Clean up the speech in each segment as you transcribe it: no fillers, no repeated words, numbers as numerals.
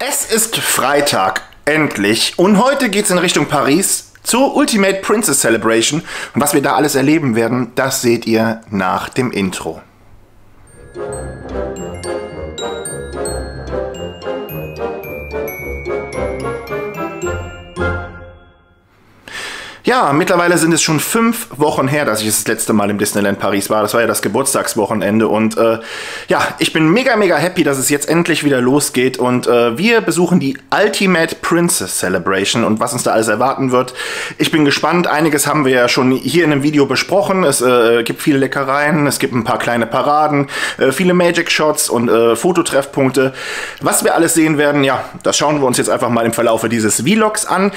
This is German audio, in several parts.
Es ist Freitag, endlich. Und heute geht's in Richtung Paris zur Ultimate Princess Celebration. Und was wir da alles erleben werden, das seht ihr nach dem Intro. Ja, mittlerweile sind es schon 5 Wochen her, dass ich das letzte Mal im Disneyland Paris war. Das war ja das Geburtstagswochenende und ja, ich bin mega happy, dass es jetzt endlich wieder losgeht und wir besuchen die Ultimate Princess Celebration und was uns da alles erwarten wird. Ich bin gespannt, einiges haben wir ja schon hier in einem Video besprochen. Es gibt viele Leckereien, es gibt ein paar kleine Paraden, viele Magic Shots und Fototreffpunkte. Was wir alles sehen werden, ja, das schauen wir uns jetzt einfach mal im Verlaufe dieses Vlogs an.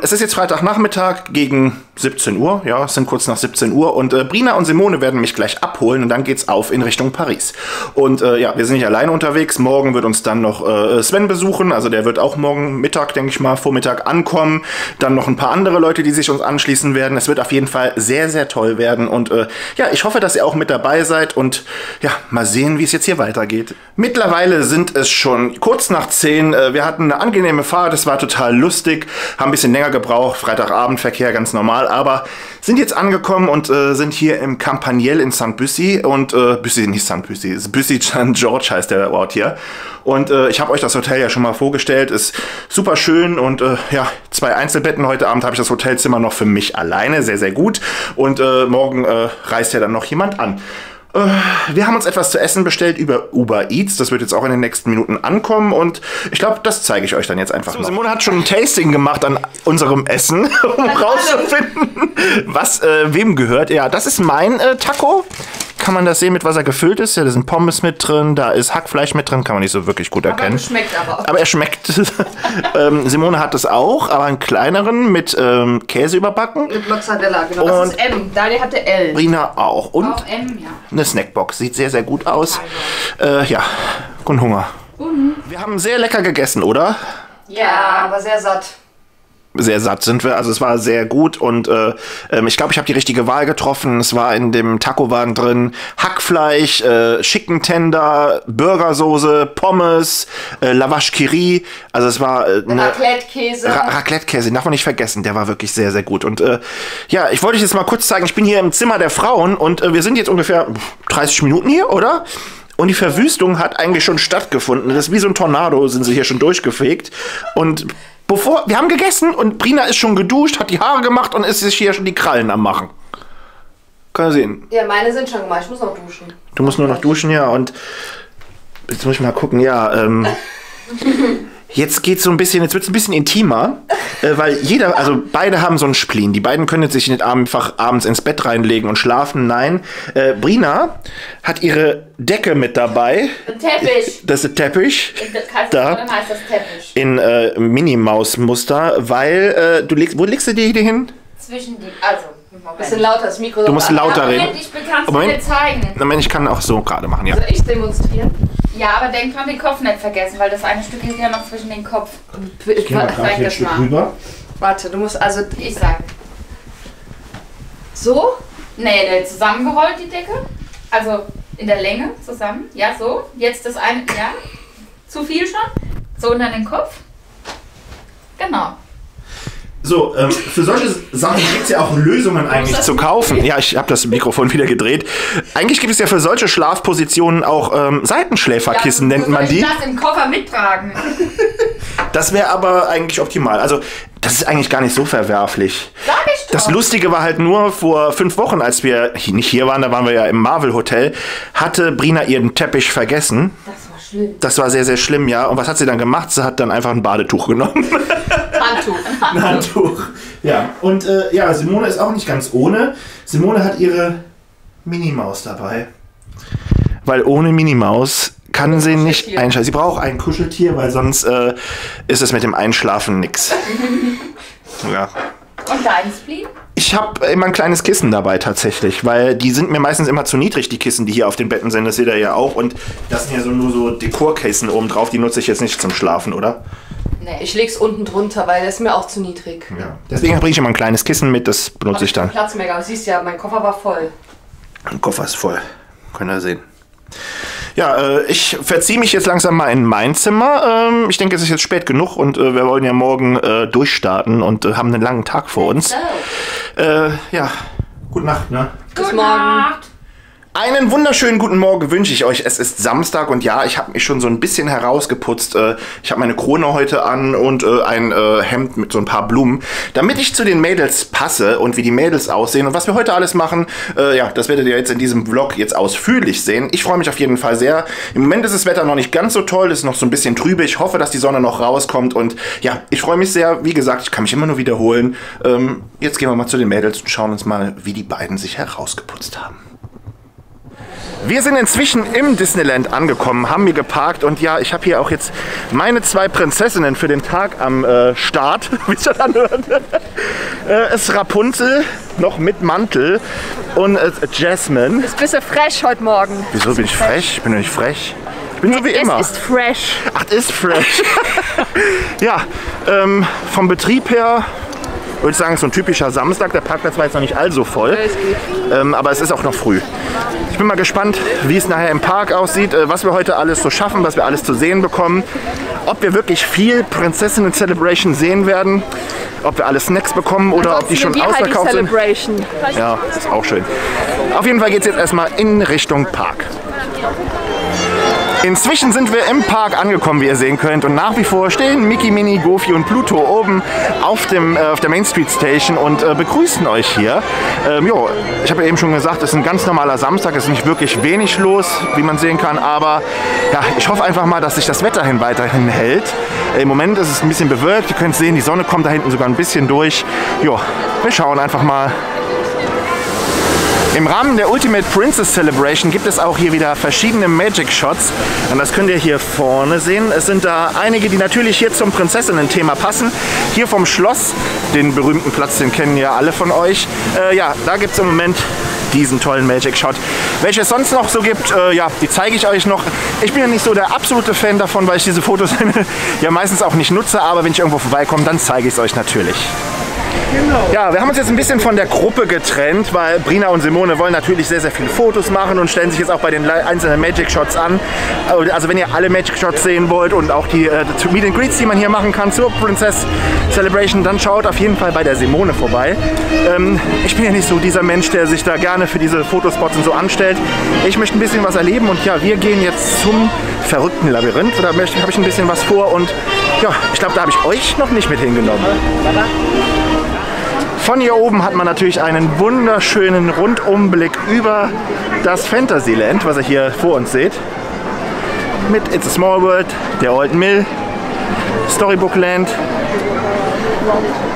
Es ist jetzt Freitagnachmittag gegen 17 Uhr, ja, es sind kurz nach 17 Uhr und Brina und Simone werden mich gleich abholen und dann geht's auf in Richtung Paris. Und ja, wir sind nicht alleine unterwegs, morgen wird uns dann noch Sven besuchen, also der wird auch morgen Mittag, denke ich mal, Vormittag ankommen, dann noch ein paar andere Leute, die sich uns anschließen werden. Es wird auf jeden Fall sehr toll werden und ja, ich hoffe, dass ihr auch mit dabei seid und ja, mal sehen, wie es jetzt hier weitergeht. Mittlerweile sind es schon kurz nach 10, wir hatten eine angenehme Fahrt, es war total lustig, haben ein bisschen länger gebraucht, Freitagabendverkehr ganz normal, aber sind jetzt angekommen und sind hier im Campaniel in Saint-Bussy und Bussy, nicht Saint-Bussy, Bussy St. George heißt der Ort hier. Und ich habe euch das Hotel ja schon mal vorgestellt, ist super schön und ja, 2 Einzelbetten. Heute Abend habe ich das Hotelzimmer noch für mich alleine, sehr gut. Und morgen reist ja dann noch jemand an. Wir haben uns etwas zu essen bestellt über Uber Eats. Das wird jetzt auch in den nächsten Minuten ankommen und ich glaube, das zeige ich euch dann jetzt einfach noch. Simone hat schon ein Tasting gemacht an unserem Essen, um rauszufinden, was wem gehört. Ja, das ist mein Taco. Kann man das sehen, mit was er gefüllt ist? Ja, da sind Pommes mit drin, da ist Hackfleisch mit drin, kann man nicht so wirklich gut erkennen. Aber schmeckt aber. Aber er schmeckt. Simone hat es auch, aber einen kleineren mit Käse überbacken. Mit Mozzarella, genau. Und das ist M. Daniel hatte L. Brina auch. Und auch M, ja. Eine Snackbox. Sieht sehr gut aus. Ja, und Hunger. Wir haben sehr lecker gegessen, oder? Ja, aber sehr satt. Sehr satt sind wir, also es war sehr gut und ich glaube, ich habe die richtige Wahl getroffen. Es war in dem Taco-Wagen drin Hackfleisch, Chicken Tender, Burgersoße, Pommes, Lavash Kiri, also es war Raclette-Käse. Raclette-Käse, darf man nicht vergessen, der war wirklich sehr gut und ja, ich wollte euch jetzt mal kurz zeigen, ich bin hier im Zimmer der Frauen und wir sind jetzt ungefähr 30 Minuten hier, oder? Und die Verwüstung hat eigentlich schon stattgefunden. Das ist wie so ein Tornado, sind sie hier schon durchgefegt und wir haben gegessen und Brina ist schon geduscht, hat die Haare gemacht und ist sich hier schon die Krallen am machen. Kann ihr sehen? Ja, meine sind schon gemacht. Ich muss noch duschen. Du musst nur noch duschen, ja. Und jetzt muss ich mal gucken, ja. Jetzt geht's so ein bisschen, jetzt wird's ein bisschen intimer, weil also beide haben so einen Spleen. Die beiden können jetzt sich nicht einfach abends ins Bett reinlegen und schlafen. Nein, Brina hat ihre Decke mit dabei. Ein Teppich. Das ist der Teppich. Da heißt das Teppich. In Minimaus-Muster, weil wo legst du die hin? Zwischen die, also. Bisschen lauter, das Mikro. Du musst lauter reden. Moment, ich kann es dir zeigen. Moment, ich kann auch so gerade machen, ja. Soll ich demonstrieren? Ja, aber denk dran, den Kopf nicht vergessen, weil das eine Stück ist ja noch zwischen den Kopf. Ich gehe mal gerade hier ein Stück rüber. Warte, du musst also... Ich sag. So? Nee, zusammengerollt die Decke. Also in der Länge zusammen. Ja, so. Jetzt das eine, ja. Zu viel schon. So unter den Kopf. Genau. So, für solche Sachen gibt es ja auch Lösungen eigentlich zu kaufen. Ja, ich habe das Mikrofon wieder gedreht. Eigentlich gibt es ja für solche Schlafpositionen auch Seitenschläferkissen, ja, nennt man die. Ich das im Koffer mittragen. Das wäre aber eigentlich optimal. Also, das ist eigentlich gar nicht so verwerflich. Sag ich doch. Das Lustige war halt nur, vor 5 Wochen, als wir nicht hier waren, da waren wir ja im Marvel Hotel, hatte Brina ihren Teppich vergessen. Das war schlimm. Das war sehr schlimm, ja. Und was hat sie dann gemacht? Sie hat dann einfach ein Badetuch genommen. Handtuch. Ein Handtuch. Ja, und ja, Simone ist auch nicht ganz ohne. Simone hat ihre Minimaus dabei. Weil ohne Minimaus kann sie nicht einschlafen. Sie braucht ein Kuscheltier, weil sonst ist es mit dem Einschlafen nix. Ja. Und dein Spleen? Ich habe immer ein kleines Kissen dabei tatsächlich, weil die sind mir meistens immer zu niedrig, die Kissen, die hier auf den Betten sind. Das seht ihr ja auch. Und das sind ja nur so Dekorkissen oben drauf. Die nutze ich jetzt nicht zum Schlafen, oder? Nee, ich leg's unten drunter, weil das ist mir auch zu niedrig. Ja. Deswegen bringe ich immer ein kleines Kissen mit, das benutze ich dann. Platz mehr, aber du siehst ja, mein Koffer war voll. Mein Koffer ist voll. Könnt ihr sehen. Ja, ich verziehe mich jetzt langsam mal in mein Zimmer. Ich denke, es ist jetzt spät genug und wir wollen ja morgen durchstarten und haben einen langen Tag vor uns. Ja, gute Nacht, ne? Bis morgen. Einen wunderschönen guten Morgen wünsche ich euch. Es ist Samstag und ja, ich habe mich schon so ein bisschen herausgeputzt. Ich habe meine Krone heute an und ein Hemd mit so ein paar Blumen, damit ich zu den Mädels passe und wie die Mädels aussehen. Und was wir heute alles machen, ja, das werdet ihr jetzt in diesem Vlog jetzt ausführlich sehen. Ich freue mich auf jeden Fall sehr. Im Moment ist das Wetter noch nicht ganz so toll, es ist noch so ein bisschen trübe. Ich hoffe, dass die Sonne noch rauskommt und ja, ich freue mich sehr. Wie gesagt, ich kann mich immer nur wiederholen. Jetzt gehen wir mal zu den Mädels und schauen uns mal, wie die beiden sich herausgeputzt haben. Wir sind inzwischen im Disneyland angekommen, haben hier geparkt und ja, ich habe hier auch jetzt meine zwei Prinzessinnen für den Tag am Start, wie es schon anhört. Es ist Rapunzel, noch mit Mantel und Jasmine. Ist ein bisschen frech heute Morgen. Wieso bin ich frech? Ich bin doch nicht frech. Ich bin so wie immer. Es ist fresh. Ach, es ist fresh. Ja, vom Betrieb her würde ich sagen, so ein typischer Samstag. Der Parkplatz war jetzt noch nicht allzu voll, aber es ist auch noch früh. Ich bin mal gespannt, wie es nachher im Park aussieht, was wir heute alles so schaffen, was wir alles zu sehen bekommen. Ob wir wirklich viel Prinzessinnen Celebration sehen werden, ob wir alle Snacks bekommen oder ob die schon ausverkauft sind. Ja, das ist auch schön. Auf jeden Fall geht es jetzt erstmal in Richtung Park. Inzwischen sind wir im Park angekommen, wie ihr sehen könnt, und nach wie vor stehen Mickey, Minnie, Goofy und Pluto oben auf der Main Street Station und begrüßen euch hier. Jo, ich habe ja eben schon gesagt, es ist ein ganz normaler Samstag, es ist nicht wirklich wenig los, wie man sehen kann, aber ja, ich hoffe einfach mal, dass sich das Wetter weiterhin hält. Im Moment ist es ein bisschen bewölkt, ihr könnt sehen, die Sonne kommt da hinten sogar ein bisschen durch. Jo, wir schauen einfach mal. Im Rahmen der Ultimate Princess Celebration gibt es auch hier wieder verschiedene Magic Shots. Und das könnt ihr hier vorne sehen. Es sind da einige, die natürlich hier zum Prinzessinnen-Thema passen. Hier vom Schloss, den berühmten Platz, den kennen ja alle von euch. Ja, da gibt es im Moment diesen tollen Magic Shot. Welche es sonst noch so gibt, ja, die zeige ich euch noch. Ich bin ja nicht so der absolute Fan davon, weil ich diese Fotos ja meistens auch nicht nutze. Aber wenn ich irgendwo vorbeikomme, dann zeige ich es euch natürlich. Ja, wir haben uns jetzt ein bisschen von der Gruppe getrennt, weil Brina und Simone wollen natürlich sehr, sehr viele Fotos machen und stellen sich jetzt auch bei den einzelnen Magic Shots an. Also wenn ihr alle Magic Shots sehen wollt und auch die Meet and Greets, die man hier machen kann zur Princess Celebration, dann schaut auf jeden Fall bei der Simone vorbei. Ich bin ja nicht so dieser Mensch, der sich da gerne für diese Fotospots und so anstellt. Ich möchte ein bisschen was erleben und ja, wir gehen jetzt zum verrückten Labyrinth. Da habe ich ein bisschen was vor und ja, ich glaube, da habe ich euch noch nicht mit hingenommen. Von hier oben hat man natürlich einen wunderschönen Rundumblick über das Fantasyland, was ihr hier vor uns seht. Mit It's a Small World, der Old Mill, Storybook Land,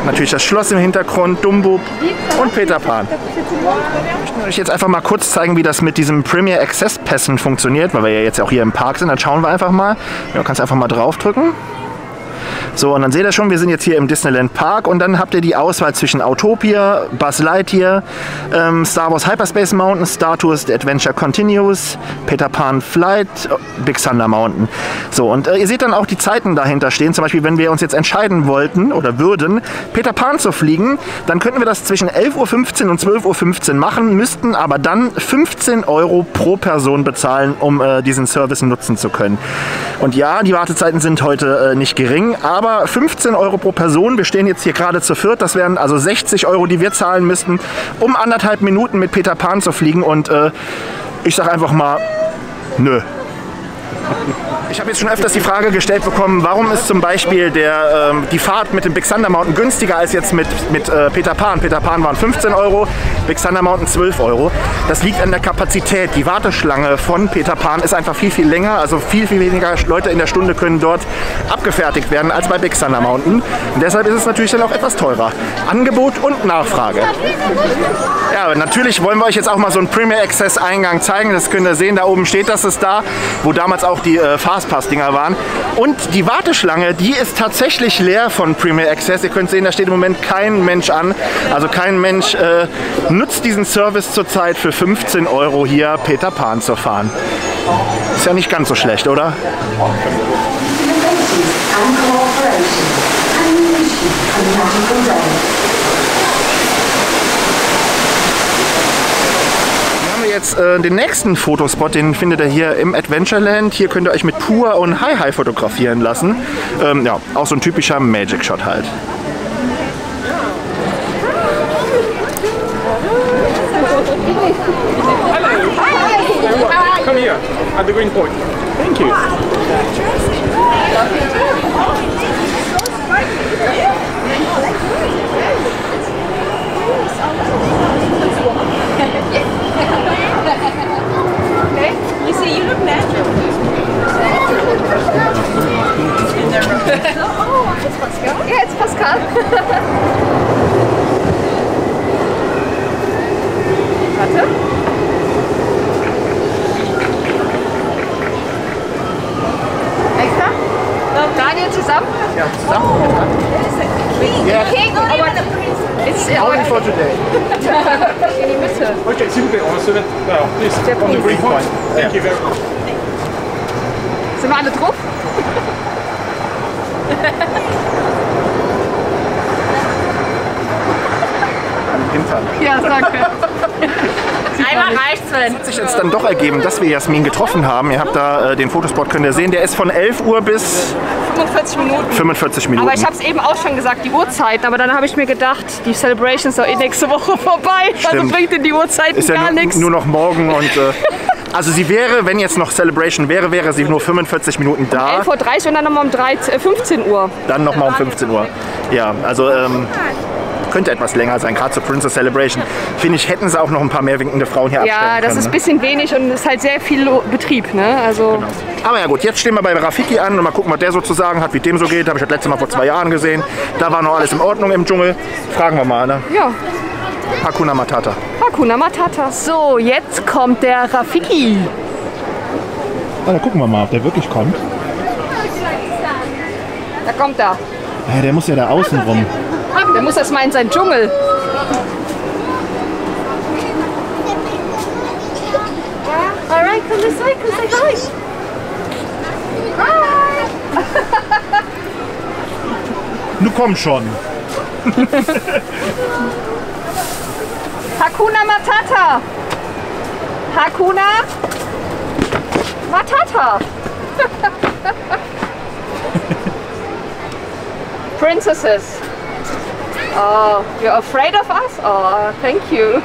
natürlich das Schloss im Hintergrund, Dumbo und Peter Pan. Ich möchte euch jetzt einfach mal kurz zeigen, wie das mit diesem Premier Access Pässen funktioniert, weil wir ja jetzt auch hier im Park sind. Dann schauen wir einfach mal. Ja, kannst einfach mal draufdrücken. So, und dann seht ihr schon, wir sind jetzt hier im Disneyland Park und dann habt ihr die Auswahl zwischen Autopia, Buzz Lightyear, Star Wars Hyperspace Mountain, Star Tours The Adventure Continues, Peter Pan Flight, Big Thunder Mountain. So, und ihr seht dann auch die Zeiten dahinter stehen. Zum Beispiel, wenn wir uns jetzt entscheiden wollten oder würden, Peter Pan zu fliegen, dann könnten wir das zwischen 11:15 Uhr und 12:15 Uhr machen, müssten aber dann 15 € pro Person bezahlen, um diesen Service nutzen zu können. Und ja, die Wartezeiten sind heute nicht gering, aber 15 € pro Person. Wir stehen jetzt hier gerade zu viert. Das wären also 60 €, die wir zahlen müssten, um 1,5 Minuten mit Peter Pan zu fliegen. Und ich sage einfach mal, nö. Ich habe jetzt schon öfters die Frage gestellt bekommen, warum ist zum Beispiel die Fahrt mit dem Big Thunder Mountain günstiger als jetzt mit Peter Pan. Peter Pan waren 15 €, Big Thunder Mountain 12 €. Das liegt an der Kapazität. Die Warteschlange von Peter Pan ist einfach viel, viel länger. Also viel, viel weniger Leute in der Stunde können dort abgefertigt werden als bei Big Thunder Mountain. Und deshalb ist es natürlich dann auch etwas teurer. Angebot und Nachfrage. Ja, natürlich wollen wir euch jetzt auch mal so einen Premier Access Eingang zeigen. Das könnt ihr sehen, da oben steht das ist da, wo damals auch die Fastpass-Dinger waren. Und die Warteschlange, die ist tatsächlich leer von Premier Access. Ihr könnt sehen, da steht im Moment kein Mensch an. Also kein Mensch nutzt diesen Service zurzeit für 15 € hier Peter Pan zu fahren. Ist ja nicht ganz so schlecht, oder? Jetzt jetzt den nächsten Fotospot, den findet ihr hier im Adventureland. Hier könnt ihr euch mit Pur und Hi-Hi fotografieren lassen. Ja, auch so ein typischer Magic Shot halt. Come here, at the green point. Thank you. Okay, you see, you look natural. Oh, it's Pascal. Yeah, it's Pascal. Warte. Extra? Daniel zusammen? Ja, zusammen. Yeah. King, aber it's Only for today. in die Mitte. Okay, s'il vous plaît, on se met. Alors, please, on the green point. Thank you very much. Sind wir alle drauf? Hintern. Ja, danke. Einmal reicht's, wenn. Hat sich jetzt dann doch ergeben, dass wir Jasmin getroffen haben. Ihr habt da den Fotospot, könnt ihr sehen. Der ist von 11 Uhr bis 45 Minuten. 45 Minuten. Aber ich habe es eben auch schon gesagt, die Uhrzeiten. Aber dann habe ich mir gedacht, die Celebration ist doch eh nächste Woche vorbei. Also Stimmt. bringt in die Uhrzeiten ist ja gar nichts. nur noch morgen und also sie wäre, wenn jetzt noch Celebration wäre, wäre sie nur 45 Minuten da. 11:30 Uhr und dann nochmal um 15 Uhr. Dann nochmal um 15 Uhr. Ja, also könnte etwas länger sein, gerade zur Princess Celebration. Finde ich, hätten sie auch noch ein paar mehr winkende Frauen hier abstellen Ja, das können, ist ein bisschen wenig und es ist halt sehr viel Betrieb. Ne? Also Aber ja gut, jetzt stehen wir bei Rafiki an und mal gucken, was der so zu sagen hat, wie dem so geht. Habe ich das letzte Mal vor 2 Jahren gesehen. Da war noch alles in Ordnung im Dschungel. Fragen wir mal, ne? ja, Hakuna Matata. Hakuna Matata. So, jetzt kommt der Rafiki. Da gucken wir mal, ob der wirklich kommt. Da kommt er. Ja, der muss ja da außen rum. Der muss erst mal in seinen Dschungel. Alright, come this way, come this way. Hi. Du komm schon. Hakuna Matata. Hakuna Matata. Princesses. Oh, you're afraid of us? Oh, thank you.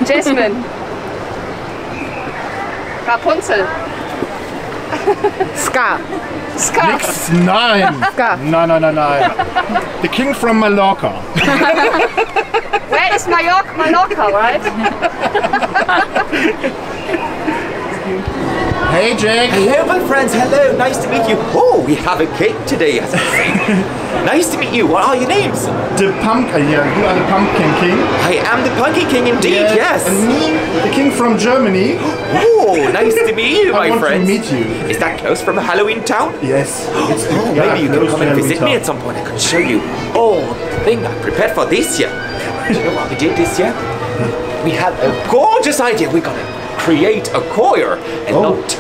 Jasmine. Rapunzel. Scar. Scar. Nix, nein. Scar. Nein, nein, nein, nein. The King from Mallorca. Where is Mallorca? Mallorca, right? Hey, Jake. Hello, my friends. Hello. Nice to meet you. Oh, we have a cake today, as I say. Nice to meet you. What are your names? The pumpkin. Yeah, you are the Pumpkin King. I am the Pumpkin King indeed, yes. And me, the King from Germany. Oh, nice to meet you, I my want friends. to meet you. Is that close from Halloween Town? Yes. Oh, Yeah, maybe you can close come to and Halloween visit me Town. at some point. I can show you all the thing I prepared for this year. Do you know what we did this year? We had a gorgeous idea. We're gonna create a choir, and not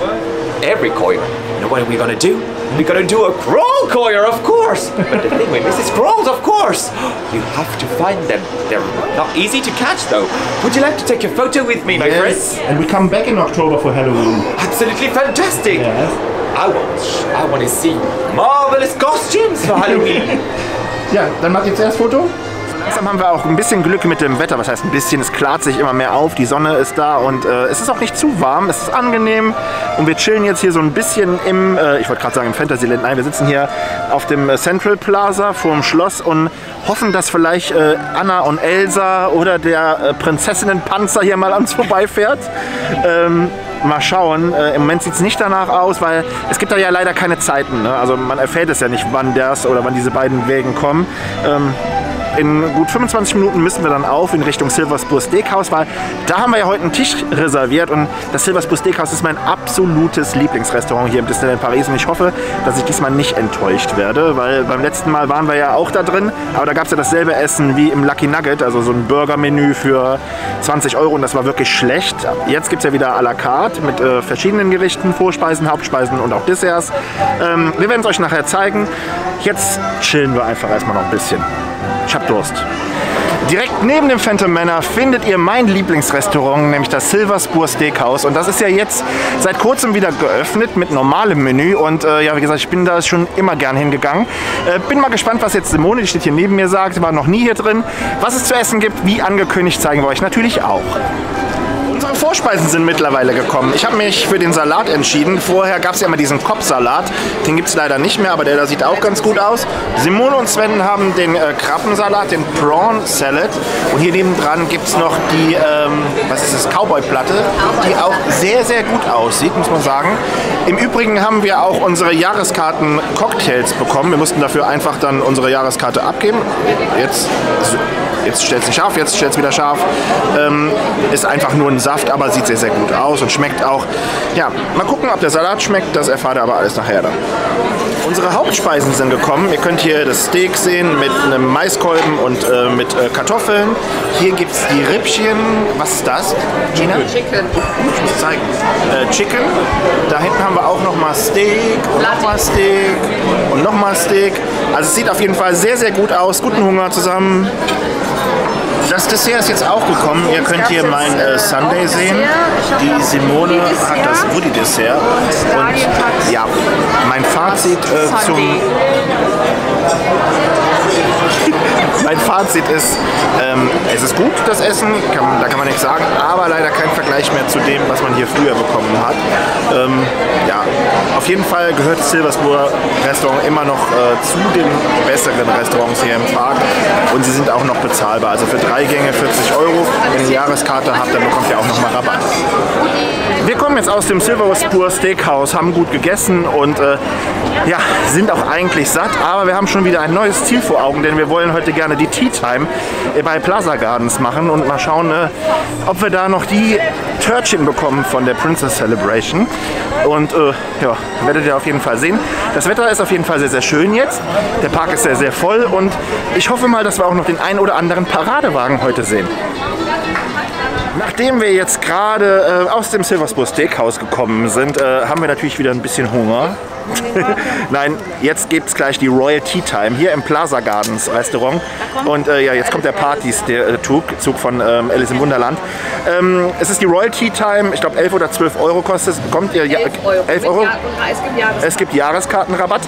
every choir. You know what we're gonna do? We're gonna do a Kroll choir, of course. But the thing with Mrs. Krolls, of course, you have to find them. They're not easy to catch, though. Would you like to take a photo with me, my friends? And we come back in October for Halloween. Absolutely fantastic. Yes. I want to see marvelous costumes for Halloween. Ja, dann macht jetzt erst Foto. Langsam haben wir auch ein bisschen Glück mit dem Wetter. Was heißt ein bisschen? Es klart sich immer mehr auf. Die Sonne ist da und es ist auch nicht zu warm. Es ist angenehm. Und wir chillen jetzt hier so ein bisschen im, ich wollte gerade sagen im Fantasyland. Nein, wir sitzen hier auf dem Central Plaza vor dem Schloss und hoffen, dass vielleicht Anna und Elsa oder der Prinzessinnenpanzer hier mal an uns vorbeifährt. Mal schauen. Im Moment sieht es nicht danach aus, weil es gibt da ja leider keine Zeiten. Ne? Also man erfährt es ja nicht, wann das oder wann diese beiden Wägen kommen. In gut 25 Minuten müssen wir dann auf in Richtung Silver Spur Steakhouse, weil da haben wir ja heute einen Tisch reserviert und das Silver Spur Steakhouse ist mein absolutes Lieblingsrestaurant hier im Disneyland Paris und ich hoffe, dass ich diesmal nicht enttäuscht werde, weil beim letzten Mal waren wir ja auch da drin, aber da gab es ja dasselbe Essen wie im Lucky Nugget, also so ein Burgermenü für 20 € und das war wirklich schlecht. Jetzt gibt es ja wieder à la carte mit verschiedenen Gerichten, Vorspeisen, Hauptspeisen und auch Desserts. Wir werden es euch nachher zeigen. Jetzt chillen wir einfach erstmal noch ein bisschen. Ich hab Durst. Direkt neben dem Phantom Manor findet ihr mein Lieblingsrestaurant, nämlich das Silver Spur Steakhouse. Und das ist ja jetzt seit kurzem wieder geöffnet mit normalem Menü. Und ja, wie gesagt, ich bin da schon immer gern hingegangen. Bin mal gespannt, was jetzt Simone, die steht hier neben mir, sagt. War noch nie hier drin. Was es zu essen gibt, wie angekündigt, zeigen wir euch natürlich auch. Unsere Vorspeisen sind mittlerweile gekommen. Ich habe mich für den Salat entschieden. Vorher gab es ja immer diesen Kopfsalat. Den gibt es leider nicht mehr, aber der da sieht auch ganz gut aus. Simone und Sven haben den Krabbensalat, den Prawn Salad. Und hier nebendran gibt es noch die, was ist das, Cowboy-Platte, die auch sehr, sehr gut aussieht, muss man sagen. Im Übrigen haben wir auch unsere Jahreskarten-Cocktails bekommen. Wir mussten dafür einfach dann unsere Jahreskarte abgeben. Jetzt stellt es nicht scharf, jetzt stellt es wieder scharf. Ist einfach nur ein Saft, aber sieht sehr, sehr gut aus und schmeckt auch. Ja, mal gucken, ob der Salat schmeckt, das erfahrt ihr aber alles nachher dann. Unsere Hauptspeisen sind gekommen. Ihr könnt hier das Steak sehen mit einem Maiskolben und mit Kartoffeln. Hier gibt es die Rippchen. Was ist das, Gina? Chicken. Ich muss zeigen. Chicken. Da hinten haben wir auch nochmal Steak und nochmal Steak und nochmal Steak. Also es sieht auf jeden Fall sehr, sehr gut aus. Guten Hunger zusammen. Das Dessert ist jetzt auch gekommen. Ihr könnt hier mein Sundae sehen. Die Simone hat das Woody Dessert. Und ja, mein Fazit mein Fazit ist, es ist gut, das Essen, da kann man nichts sagen, aber leider kein Vergleich mehr zu dem, was man hier früher bekommen hat. Ja, auf jeden Fall gehört das Silver Spur Restaurant immer noch zu den besseren Restaurants hier im Park und sie sind auch noch bezahlbar. Also für 3 Gänge 40 €. Wenn ihr eine Jahreskarte habt, dann bekommt ihr auch nochmal Rabatt. Wir kommen jetzt aus dem Silver Spur Steakhouse, haben gut gegessen und ja, sind auch eigentlich satt, aber wir haben schon wieder ein neues Ziel vor Augen, denn wir wollen heute gerne die Tea Time bei Plaza Gardens machen und mal schauen, ob wir da noch die Törtchen bekommen von der Princess Celebration. Und ja, werdet ihr auf jeden Fall sehen. Das Wetter ist auf jeden Fall sehr, sehr schön jetzt. Der Park ist sehr, sehr voll und ich hoffe mal, dass wir auch noch den ein oder anderen Paradewagen heute sehen. Nachdem wir jetzt gerade aus dem Silver Spur Steakhouse gekommen sind, haben wir natürlich wieder ein bisschen Hunger. Nein, jetzt gibt es gleich die Royal Tea Time hier im Plaza Gardens Restaurant. Und ja, jetzt kommt der Party-Zug von Alice im Wunderland. Es ist die Royal Tea Time, ich glaube 11 oder 12 € kostet es. Bekommt ihr 11 €? Es gibt Jahreskartenrabatt.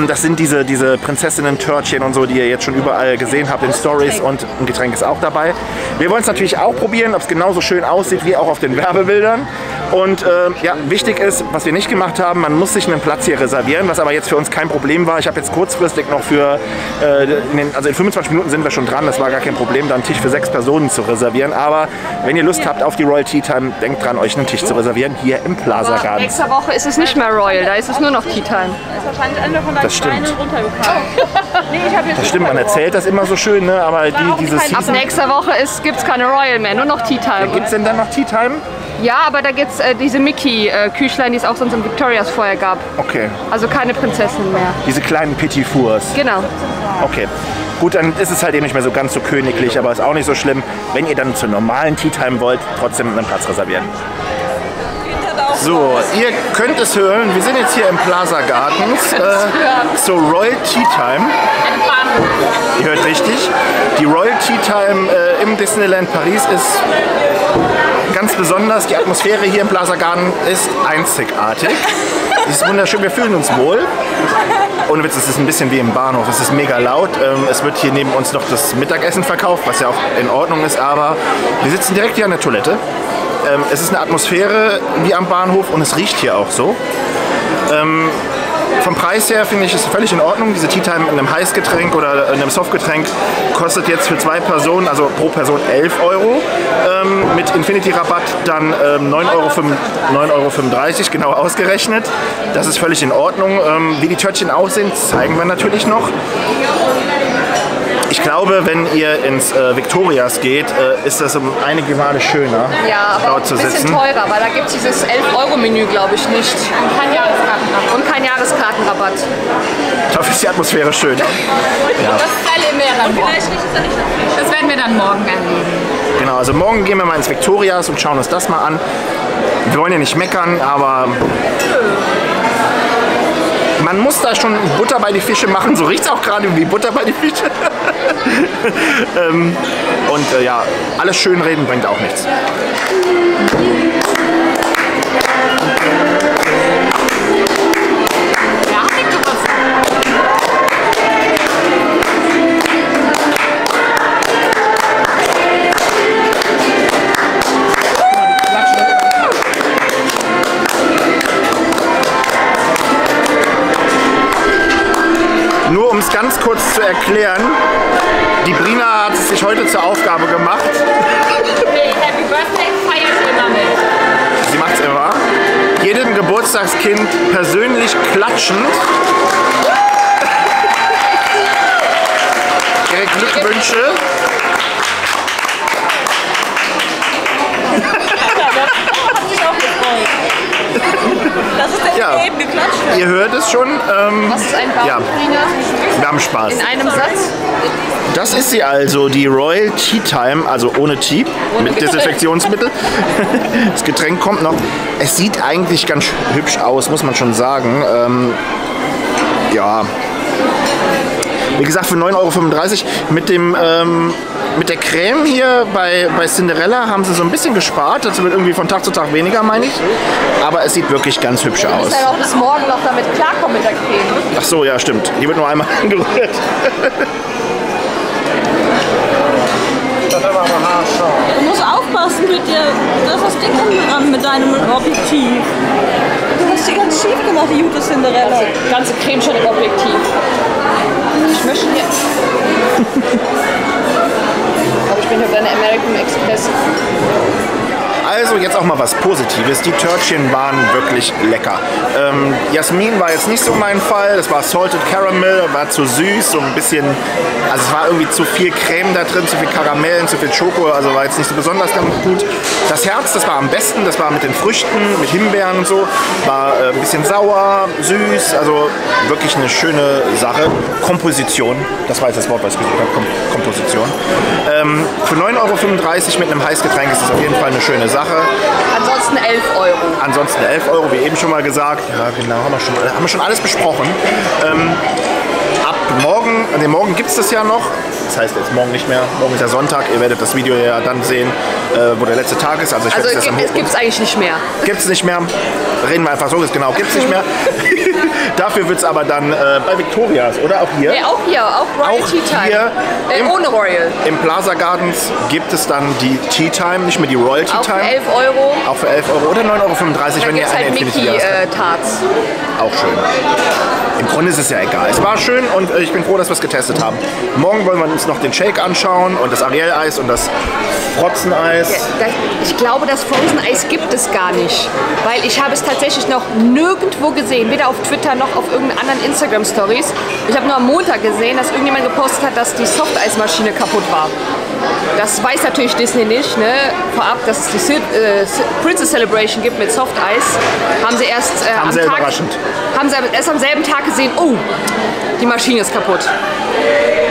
Das sind diese Prinzessinnen-Törtchen und so, die ihr jetzt schon überall gesehen habt in Stories und ein Getränk ist auch dabei. Wir wollen es natürlich auch probieren, ob es genauso schön aussieht wie auch auf den Werbebildern. Und ja, wichtig ist, was wir nicht gemacht haben, man muss sich einen Platz hier reservieren, was aber jetzt für uns kein Problem war. Ich habe jetzt kurzfristig noch für, also in 25 Minuten sind wir schon dran, das war gar kein Problem, da einen Tisch für 6 Personen zu reservieren. Aber wenn ihr Lust habt auf die Royal Tea Time, denkt dran, euch einen Tisch zu reservieren hier im Plaza Gardens. Nächste Woche ist es nicht mehr Royal, da ist es nur noch Tea Time. Das stimmt. Das stimmt, man erzählt das immer so schön, ne? Aber diese Season... Ab nächster Woche gibt es keine Royal mehr, nur noch Tea Time. Gibt es denn dann noch Tea Time? Ja, aber da gibt es diese Mickey-Küchlein, die es auch sonst im Victorias vorher gab. Okay. Also keine Prinzessin mehr. Diese kleinen Petit Fours. Genau. Okay. Gut, dann ist es halt eben nicht mehr so ganz so königlich, aber ist auch nicht so schlimm. Wenn ihr dann zur normalen Tea Time wollt, trotzdem einen Platz reservieren. So, ihr könnt es hören, wir sind jetzt hier im Plaza Gardens zur Royal Tea Time. Ihr hört richtig. Die Royal Tea Time im Disneyland Paris ist ganz besonders. Die Atmosphäre hier im Plaza Garden ist einzigartig. Es ist wunderschön, wir fühlen uns wohl. Ohne Witz, es ist ein bisschen wie im Bahnhof. Es ist mega laut. Es wird hier neben uns noch das Mittagessen verkauft, was ja auch in Ordnung ist, aber wir sitzen direkt hier an der Toilette. Es ist eine Atmosphäre wie am Bahnhof und es riecht hier auch so. Vom Preis her finde ich es völlig in Ordnung. Diese Tea Time in einem Heißgetränk oder in einem Softgetränk kostet jetzt für 2 Personen, also pro Person 11 €. Mit Infinity-Rabatt dann 9,35 € genau ausgerechnet. Das ist völlig in Ordnung. Wie die Törtchen aussehen, zeigen wir natürlich noch. Ich glaube, wenn ihr ins Victorias geht, ist das um einige Male schöner, ja, aber dort zu sitzen. Ein bisschen teurer, weil da gibt es dieses 11-€ Menü, glaube ich, nicht. Und kein Jahreskartenrabatt. Und kein Jahreskartenrabatt. Dafür ist die Atmosphäre schön. Ja. Das erleben wir ja dann morgen. Das werden wir dann morgen erleben. Genau, also morgen gehen wir mal ins Victorias und schauen uns das mal an. Wir wollen ja nicht meckern, aber man muss da schon Butter bei die Fische machen. So riecht es auch gerade wie Butter bei die Fische. Und ja, alles schön reden bringt auch nichts. Nur um es ganz kurz zu erklären, die Brina hat es sich heute zur Aufgabe gemacht. Happy Birthday feiert immer mit. Sie macht es immer. Jedem Geburtstagskind persönlich klatschend ihre Glückwünsche. Das ist der Ja. eben geklatscht hat. Ihr hört es schon. Was ist ein Baum, Ja. Brina? Wir haben Spaß. In einem Satz? Das ist sie also, die Royal Tea Time, also ohne Tee, mit Desinfektionsmittel. Das Getränk kommt noch. Es sieht eigentlich ganz hübsch aus, muss man schon sagen. Ja. Wie gesagt, für 9,35 € mit der Creme hier bei Cinderella haben sie so ein bisschen gespart. Das wird irgendwie von Tag zu Tag weniger, meine ich. Aber es sieht wirklich ganz hübsch Du aus. musst ja auch bis morgen noch damit klarkommen mit der Creme. Ach so, ja, stimmt. Die wird nur einmal angerührt. Du musst aufpassen mit dir. Du hast das Ding umgerannt mit deinem Objektiv. Du hast die ganz schief gemacht, die gute Cinderella. Ganze Creme schon im Objektiv. Ich möchte jetzt. Aber ich bin hier bei der American Express. Also jetzt auch mal was Positives. Die Törtchen waren wirklich lecker. Jasmin war jetzt nicht so mein Fall. Das war Salted Caramel, war zu süß, so ein bisschen. Also es war irgendwie zu viel Creme da drin, zu viel Karamellen, zu viel Schoko. Also war jetzt nicht so besonders ganz gut. Das Herz, das war am besten. Das war mit den Früchten, mit Himbeeren und so. War ein bisschen sauer, süß. Also wirklich eine schöne Sache. Komposition. Das war jetzt das Wort, was ich gesagt habe. Komposition. Für 9,35 € mit einem Heißgetränk ist das auf jeden Fall eine schöne Sache. Ansonsten 11 €. Ansonsten 11 €, wie eben schon mal gesagt. Ja, genau, haben wir schon alles besprochen. Ab morgen gibt es das ja noch. Das heißt jetzt morgen nicht mehr. Morgen ist ja Sonntag. Ihr werdet das Video ja dann sehen, wo der letzte Tag ist. Also ich werde Also das am es gibt es eigentlich nicht mehr. Gibt es nicht mehr. Reden wir einfach so, ist genau, gibt es nicht mehr. Dafür wird es aber dann bei Victorias, oder auch hier? Ja, auch hier, auch Royal Auch Tea Time. hier Ohne Royal. Im Plaza Gardens gibt es dann die Tea Time, nicht mehr die Royal Tea Auch für Time. 11 €. Auch für 11 € oder 9,35 €, Dann wenn gibt ihr es eine halt Infinity Mickey Jahres Tarts. Auch schön. Im Grunde ist es ja egal. Es war schön und ich bin froh, dass wir es getestet haben. Morgen wollen wir uns noch den Shake anschauen und das Ariel-Eis und das Frotzeneis. Ich glaube, das Frozen Eis gibt es gar nicht, weil ich habe es tatsächlich noch nirgendwo gesehen, weder auf Twitter noch auf irgendeinen anderen Instagram-Stories. Ich habe nur am Montag gesehen, dass irgendjemand gepostet hat, dass die Softeismaschine kaputt war. Das weiß natürlich Disney nicht, ne? Vorab, dass es die Princess Celebration gibt mit Softeis, haben sie erst Kam am sehr Tag, überraschend. haben sie erst am selben Tag gesehen, oh, die Maschine ist kaputt.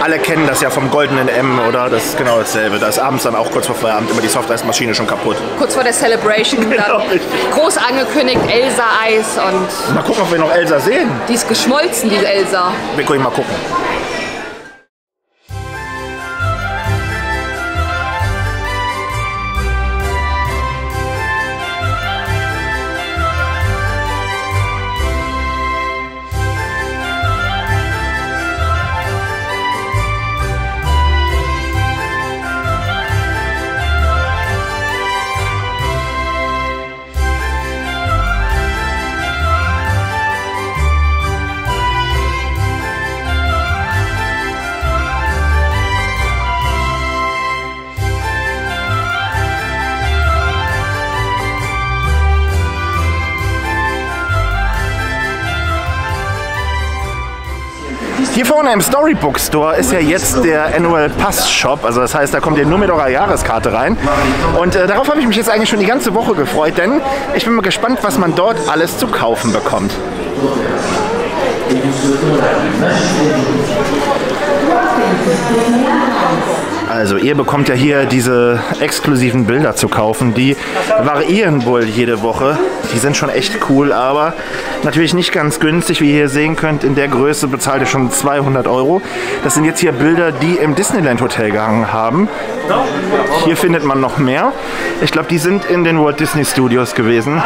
Alle kennen das ja vom goldenen M, oder? Das ist genau dasselbe. Da ist abends dann auch kurz vor Feierabend immer die Softeismaschine schon kaputt. Kurz vor der Celebration Genau, dann richtig. groß angekündigt, Elsa-Eis und Mal gucken, ob wir noch Elsa sehen. die ist geschmolzen, diese Elsa. Wir können mal gucken. Hier vorne im Storybook Store ist ja jetzt der Annual Pass Shop, also das heißt, da kommt ihr nur mit eurer Jahreskarte rein. Und darauf habe ich mich jetzt eigentlich schon die ganze Woche gefreut, denn ich bin mal gespannt, was man dort alles zu kaufen bekommt. Also ihr bekommt ja hier diese exklusiven Bilder zu kaufen, die variieren wohl jede Woche. Die sind schon echt cool, aber natürlich nicht ganz günstig, wie ihr hier sehen könnt. In der Größe bezahlt ihr schon 200 €. Das sind jetzt hier Bilder, die im Disneyland Hotel gehangen haben. Hier findet man noch mehr. Ich glaube, die sind in den Walt Disney Studios gewesen.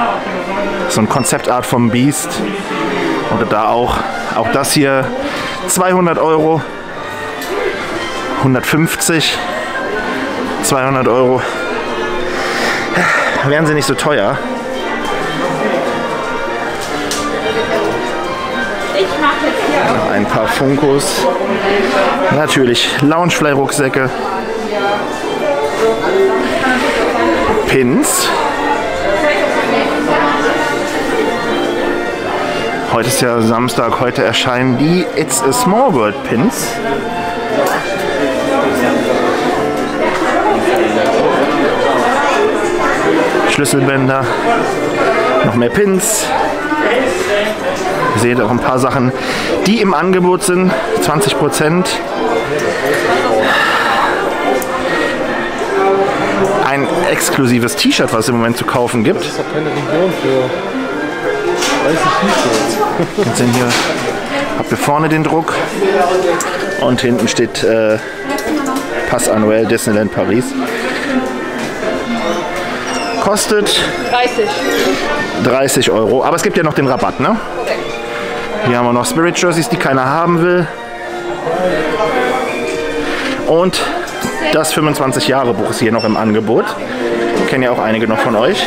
So ein Konzeptart vom Beast. Oder da auch das hier 200 €. 150, 200 €. Wären sie nicht so teuer. Noch ein paar Funkos. Natürlich Loungefly-Rucksäcke. Pins. Heute ist ja Samstag, heute erscheinen die It's a Small World Pins. Schlüsselbänder, noch mehr Pins. Ihr seht auch ein paar Sachen, die im Angebot sind, 20%. Ein exklusives T-Shirt, was es im Moment zu kaufen gibt. Das ist doch keine Region für weiße T-Shirts. Jetzt sehen hier, habt ihr vorne den Druck und hinten steht Pass Annuel Disneyland Paris. Kostet 30 €, aber es gibt ja noch den Rabatt, ne? Hier haben wir noch Spirit Jerseys, die keiner haben will. Und das 25-Jahre-Buch ist hier noch im Angebot. Kennen ja auch einige noch von euch.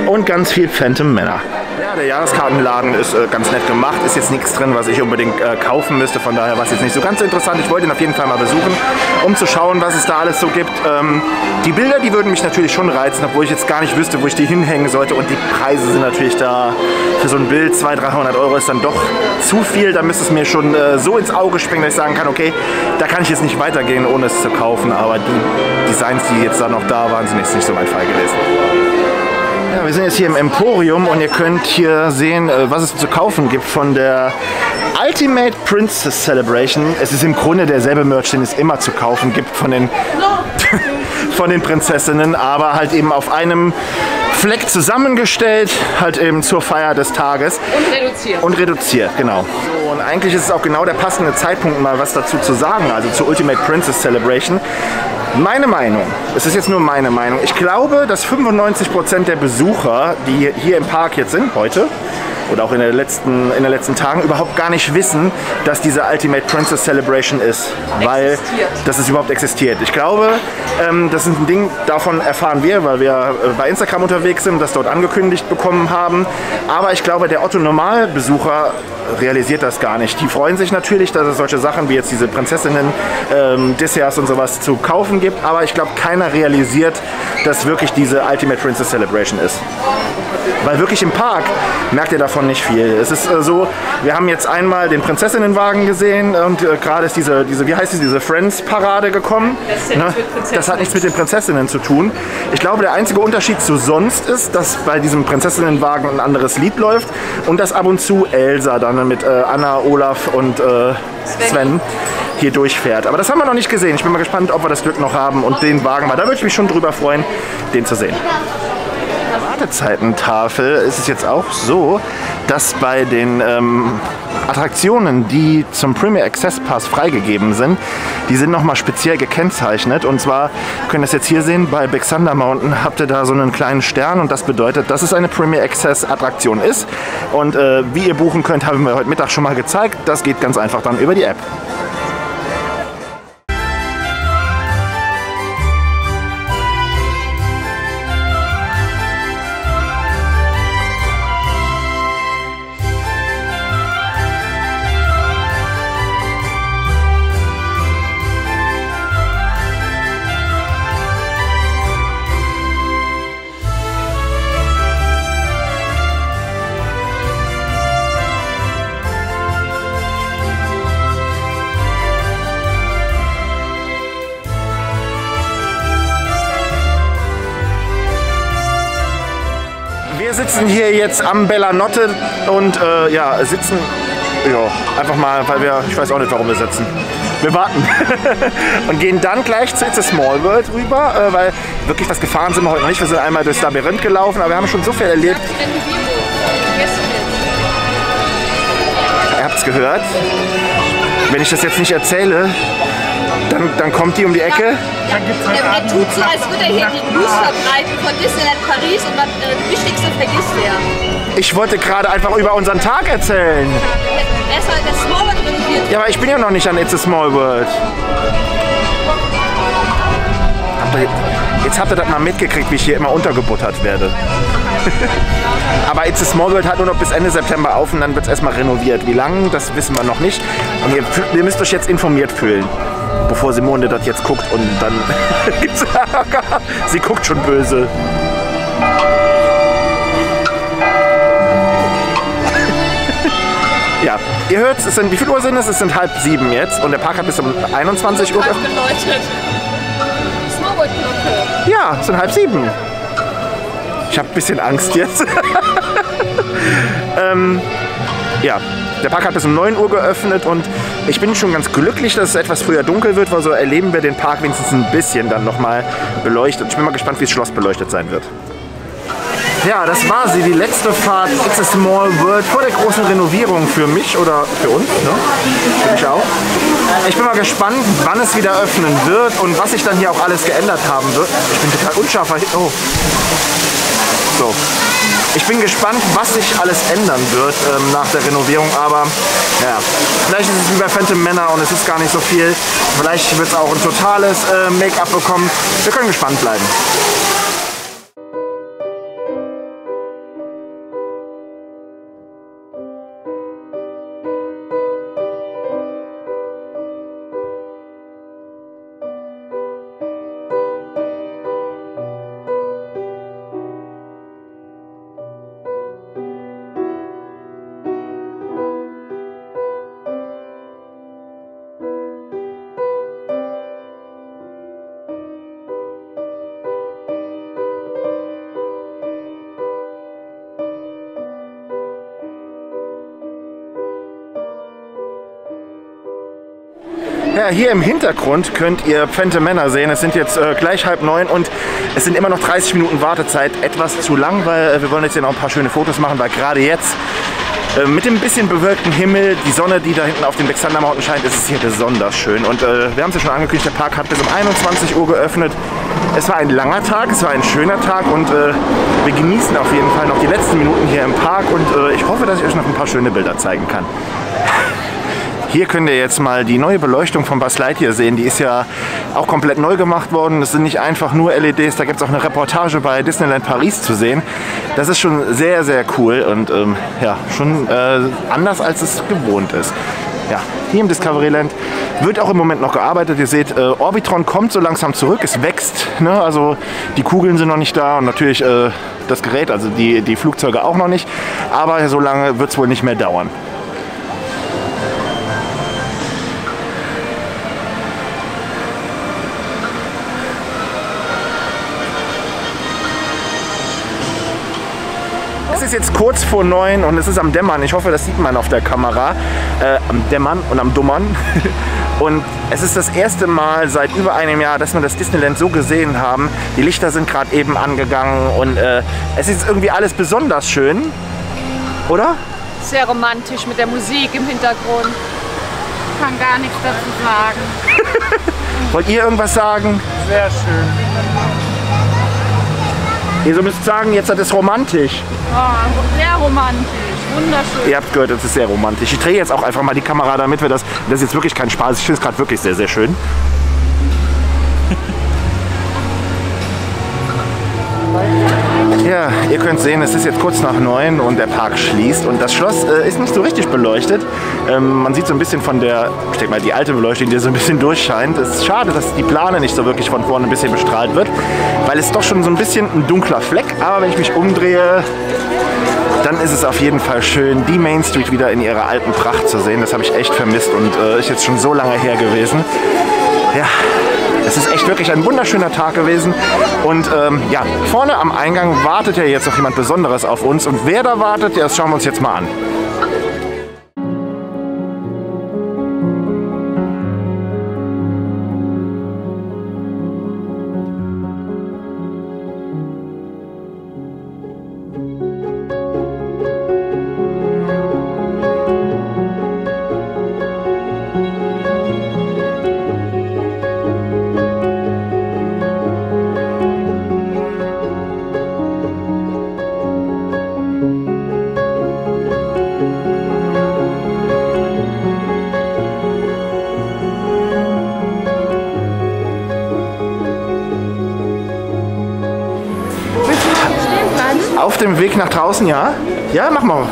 Und ganz viel Phantom Manor. Ja, der Jahreskartenladen ist ganz nett gemacht. Ist jetzt nichts drin, was ich unbedingt kaufen müsste. Von daher war es jetzt nicht so ganz so interessant. Ich wollte ihn auf jeden Fall mal besuchen, um zu schauen, was es da alles so gibt. Die Bilder, die würden mich natürlich schon reizen, obwohl ich jetzt gar nicht wüsste, wo ich die hinhängen sollte. Und die Preise sind natürlich da für so ein Bild 200-300 € ist dann doch zu viel. Da müsste es mir schon so ins Auge springen, dass ich sagen kann, okay, da kann ich jetzt nicht weitergehen, ohne es zu kaufen. Aber die Designs, die jetzt da noch da waren, sind jetzt nicht so mein Fall gewesen. Ja, wir sind jetzt hier im Emporium und ihr könnt hier sehen, was es zu kaufen gibt von der Ultimate Princess Celebration. Es ist im Grunde derselbe Merch, den es immer zu kaufen gibt von den, von den Prinzessinnen, aber halt eben auf einem Fleck zusammengestellt, halt eben zur Feier des Tages. Und reduziert. Und reduziert, genau. So, und eigentlich ist es auch genau der passende Zeitpunkt, mal was dazu zu sagen, also zur Ultimate Princess Celebration. Meine Meinung, es ist jetzt nur meine Meinung, ich glaube, dass 95% der Besucher, die hier im Park jetzt sind, heute, oder auch in den letzten Tagen überhaupt gar nicht wissen, dass diese Ultimate Princess Celebration ist, weil das es überhaupt existiert. Ich glaube, das ist ein Ding, davon erfahren wir, weil wir bei Instagram unterwegs sind und das dort angekündigt bekommen haben. Aber ich glaube, der Otto-Normalbesucher realisiert das gar nicht. Die freuen sich natürlich, dass es solche Sachen wie jetzt diese Prinzessinnen, Desserts und sowas zu kaufen gibt, aber ich glaube, keiner realisiert, dass wirklich diese Ultimate Princess Celebration ist. Weil wirklich im Park merkt ihr davon nicht viel. Es ist so, wir haben jetzt einmal den Prinzessinnenwagen gesehen und gerade ist diese, wie heißt diese Friends-Parade gekommen. Das hat nichts mit den Prinzessinnen zu tun. Ich glaube, der einzige Unterschied zu sonst ist, dass bei diesem Prinzessinnenwagen ein anderes Lied läuft und dass ab und zu Elsa dann mit Anna, Olaf und Sven hier durchfährt. Aber das haben wir noch nicht gesehen. Ich bin mal gespannt, ob wir das Glück noch haben und den Wagen mal. Da würde ich mich schon drüber freuen, den zu sehen. Wartezeitentafel ist es jetzt auch so, dass bei den Attraktionen, die zum Premier Access Pass freigegeben sind, die sind nochmal speziell gekennzeichnet. Und zwar, könnt ihr es jetzt hier sehen, bei Big Thunder Mountain habt ihr da so einen kleinen Stern und das bedeutet, dass es eine Premier Access Attraktion ist. Und wie ihr buchen könnt, haben wir heute Mittag schon mal gezeigt. Das geht ganz einfach dann über die App. Wir sitzen hier jetzt am Bella Notte und ja, sitzen einfach mal, weil ich weiß auch nicht, warum wir sitzen. Wir warten. Und gehen dann gleich zu It's a Small World rüber, weil wirklich was gefahren sind wir heute noch nicht. Wir sind einmal durchs Labyrinth gelaufen, aber wir haben schon so viel erlebt. Ihr habt es gehört. Wenn ich das jetzt nicht erzähle, dann kommt die um die Ecke. Er tut so, als würde er hier die News verbreiten von Disneyland Paris und das Wichtigste vergisst er. Ich wollte gerade einfach über unseren Tag erzählen. Er ist halt der Small World renoviert. Ja, aber ich bin ja noch nicht an It's a Small World. Jetzt habt ihr das mal mitgekriegt, wie ich hier immer untergebuttert werde. Aber It's a Small World hat nur noch bis Ende September auf und dann wird es erstmal renoviert. Wie lange, das wissen wir noch nicht. Und ihr müsst euch jetzt informiert fühlen, bevor Simone das jetzt guckt und dann gibt's Ärger. Sie guckt schon böse. Ja, ihr hört, es sind, wie viel Uhr sind es? Es sind 6:30 jetzt und der Park hat bis um 21 Uhr geöffnet. Ja, es sind 6:30. Ich habe ein bisschen Angst jetzt. Ja, der Park hat bis um 9 Uhr geöffnet und ich bin schon ganz glücklich, dass es etwas früher dunkel wird, weil so erleben wir den Park wenigstens ein bisschen dann nochmal beleuchtet. Ich bin mal gespannt, wie das Schloss beleuchtet sein wird. Ja, das war sie, die letzte Fahrt It's a Small World vor der großen Renovierung für mich oder für uns, ne? Für mich auch. Ich bin mal gespannt, wann es wieder öffnen wird und was sich dann hier auch alles geändert haben wird. Ich bin total unscharf. Oh. So. Ich bin gespannt, was sich alles ändern wird nach der Renovierung, aber ja, vielleicht ist es wie bei Phantom Manor und es ist gar nicht so viel. Vielleicht wird es auch ein totales Make-up bekommen. Wir können gespannt bleiben. Ja, hier im Hintergrund könnt ihr Phantom Manor sehen. Es sind jetzt gleich 8:30 und es sind immer noch 30 Minuten Wartezeit. Etwas zu lang, weil wir wollen jetzt hier noch ein paar schöne Fotos machen, weil gerade jetzt mit dem bisschen bewölkten Himmel, die Sonne, die da hinten auf dem Alexander Mountain scheint, ist es hier besonders schön. Und wir haben es ja schon angekündigt, der Park hat bis um 21 Uhr geöffnet. Es war ein langer Tag, es war ein schöner Tag und wir genießen auf jeden Fall noch die letzten Minuten hier im Park und ich hoffe, dass ich euch noch ein paar schöne Bilder zeigen kann. Hier könnt ihr jetzt mal die neue Beleuchtung von Buzz Lightyear sehen. Die ist ja auch komplett neu gemacht worden. Das sind nicht einfach nur LEDs, da gibt es auch eine Reportage bei Disneyland Paris zu sehen. Das ist schon sehr, sehr cool und ja, schon anders, als es gewohnt ist. Ja, hier im Discoveryland wird auch im Moment noch gearbeitet. Ihr seht, Orbitron kommt so langsam zurück, es wächst. Ne? Also die Kugeln sind noch nicht da und natürlich das Gerät, also die Flugzeuge auch noch nicht. Aber so lange wird es wohl nicht mehr dauern. Es ist jetzt kurz vor 9 und es ist am Dämmern. Ich hoffe, das sieht man auf der Kamera. Am Dämmern und am Dummern. Und es ist das erste Mal seit über einem Jahr, dass wir das Disneyland so gesehen haben. Die Lichter sind gerade eben angegangen und es ist irgendwie alles besonders schön. Oder? Sehr romantisch mit der Musik im Hintergrund. Ich kann gar nichts dazu sagen. Wollt ihr irgendwas sagen? Sehr schön. Ihr müsst sagen, jetzt ist es romantisch. Oh, sehr romantisch, wunderschön. Ihr habt gehört, es ist sehr romantisch. Ich drehe jetzt auch einfach mal die Kamera, damit wir das ist jetzt wirklich kein Spaß. Ich finde es gerade wirklich sehr, sehr schön. Ja, ihr könnt sehen, es ist jetzt kurz nach 9 und der Park schließt und das Schloss ist nicht so richtig beleuchtet. Man sieht so ein bisschen von der, ich denke mal, die alte Beleuchtung, die so ein bisschen durchscheint. Es ist schade, dass die Plane nicht so wirklich von vorne ein bisschen bestrahlt wird, weil es doch schon so ein bisschen ein dunkler Fleck, aber wenn ich mich umdrehe, dann ist es auf jeden Fall schön, die Main Street wieder in ihrer alten Pracht zu sehen. Das habe ich echt vermisst und ist jetzt schon so lange her gewesen. Ja, es ist echt wirklich ein wunderschöner Tag gewesen und ja, vorne am Eingang wartet ja jetzt noch jemand Besonderes auf uns und wer da wartet, ja, das schauen wir uns jetzt mal an. dem Weg nach draußen, ja? Ja, mach mal.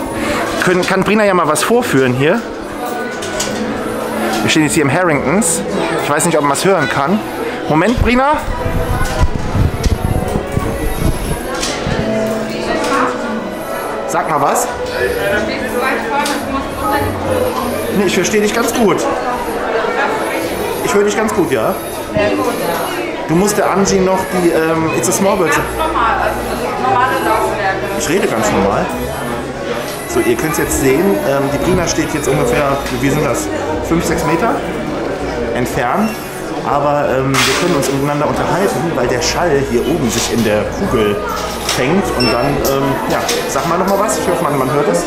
Kann Brina ja mal was vorführen hier. Wir stehen jetzt hier im Harringtons. Ich weiß nicht, ob man was hören kann. Moment, Brina. Sag mal was. Nee, ich verstehe dich ganz gut. Ich höre dich ganz gut, ja? Du musst der Angie noch die It's a Small World. Ganz normal, also normale Laufwerke. Ich rede ganz normal. So, ihr könnt es jetzt sehen, die Brina steht jetzt ungefähr, wie sind das, 5-6 Meter entfernt. Aber wir können uns miteinander unterhalten, weil der Schall hier oben sich in der Kugel fängt. Und dann, ja, sag mal noch mal was. Ich hoffe, man hört es.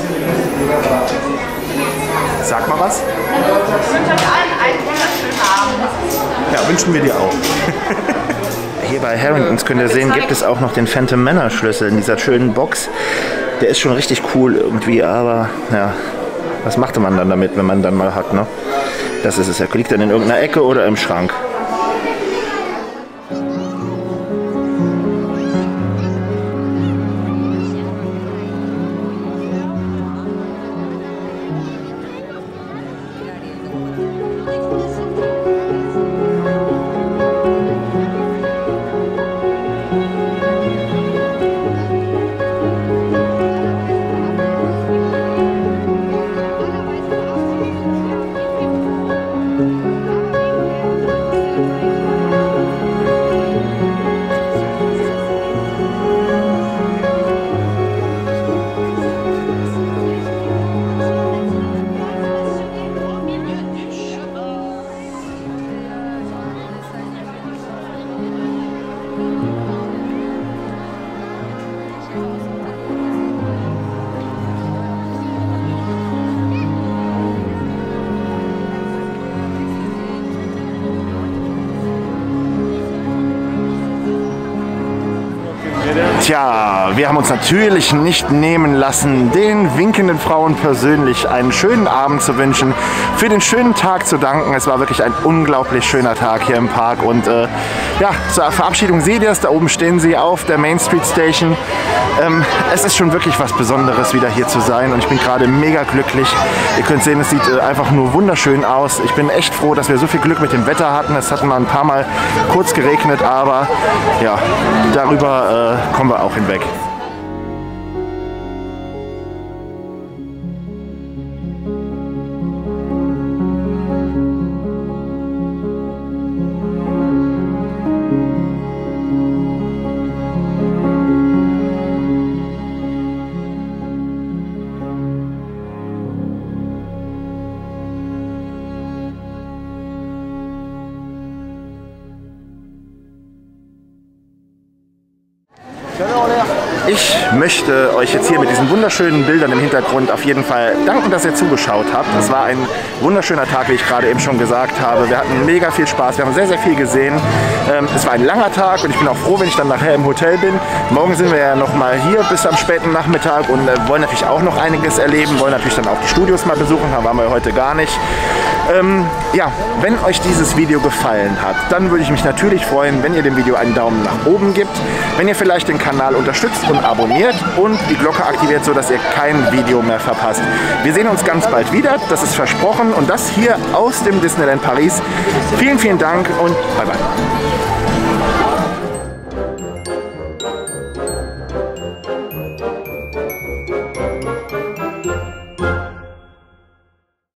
Sag mal was. Ich wünsche euch allen einen wunderschönen Abend. Ja, wünschen wir dir auch. Hier bei Harringtons könnt ihr sehen, gibt es auch noch den Phantom Manor Schlüssel in dieser schönen Box. Der ist schon richtig cool irgendwie, aber ja, was machte man dann damit, wenn man dann mal hat, ne? Das ist es. Er liegt dann in irgendeiner Ecke oder im Schrank. Tja, wir haben uns natürlich nicht nehmen lassen, den winkenden Frauen persönlich einen schönen Abend zu wünschen, für den schönen Tag zu danken. Es war wirklich ein unglaublich schöner Tag hier im Park und ja, zur Verabschiedung seht ihr es, da oben stehen sie auf der Main Street Station. Es ist schon wirklich was Besonderes, wieder hier zu sein und ich bin gerade mega glücklich. Ihr könnt sehen, es sieht einfach nur wunderschön aus. Ich bin echt froh, dass wir so viel Glück mit dem Wetter hatten. Es hat mal ein paar Mal kurz geregnet, aber ja, darüber kommen wir auch hinweg. Ich möchte euch jetzt hier mit diesen wunderschönen Bildern im Hintergrund auf jeden Fall danken, dass ihr zugeschaut habt. Es war ein wunderschöner Tag, wie ich gerade eben schon gesagt habe. Wir hatten mega viel Spaß, wir haben sehr, sehr viel gesehen. Es war ein langer Tag und ich bin auch froh, wenn ich dann nachher im Hotel bin. Morgen sind wir ja noch mal hier bis am späten Nachmittag und wollen natürlich auch noch einiges erleben, wollen natürlich dann auch die Studios mal besuchen, da waren wir heute gar nicht. Ja, wenn euch dieses Video gefallen hat, dann würde ich mich natürlich freuen, wenn ihr dem Video einen Daumen nach oben gebt, wenn ihr vielleicht den Kanal unterstützt und abonniert und die Glocke aktiviert, sodass ihr kein Video mehr verpasst. Wir sehen uns ganz bald wieder, das ist versprochen und das hier aus dem Disneyland Paris. Vielen, vielen Dank und bye bye.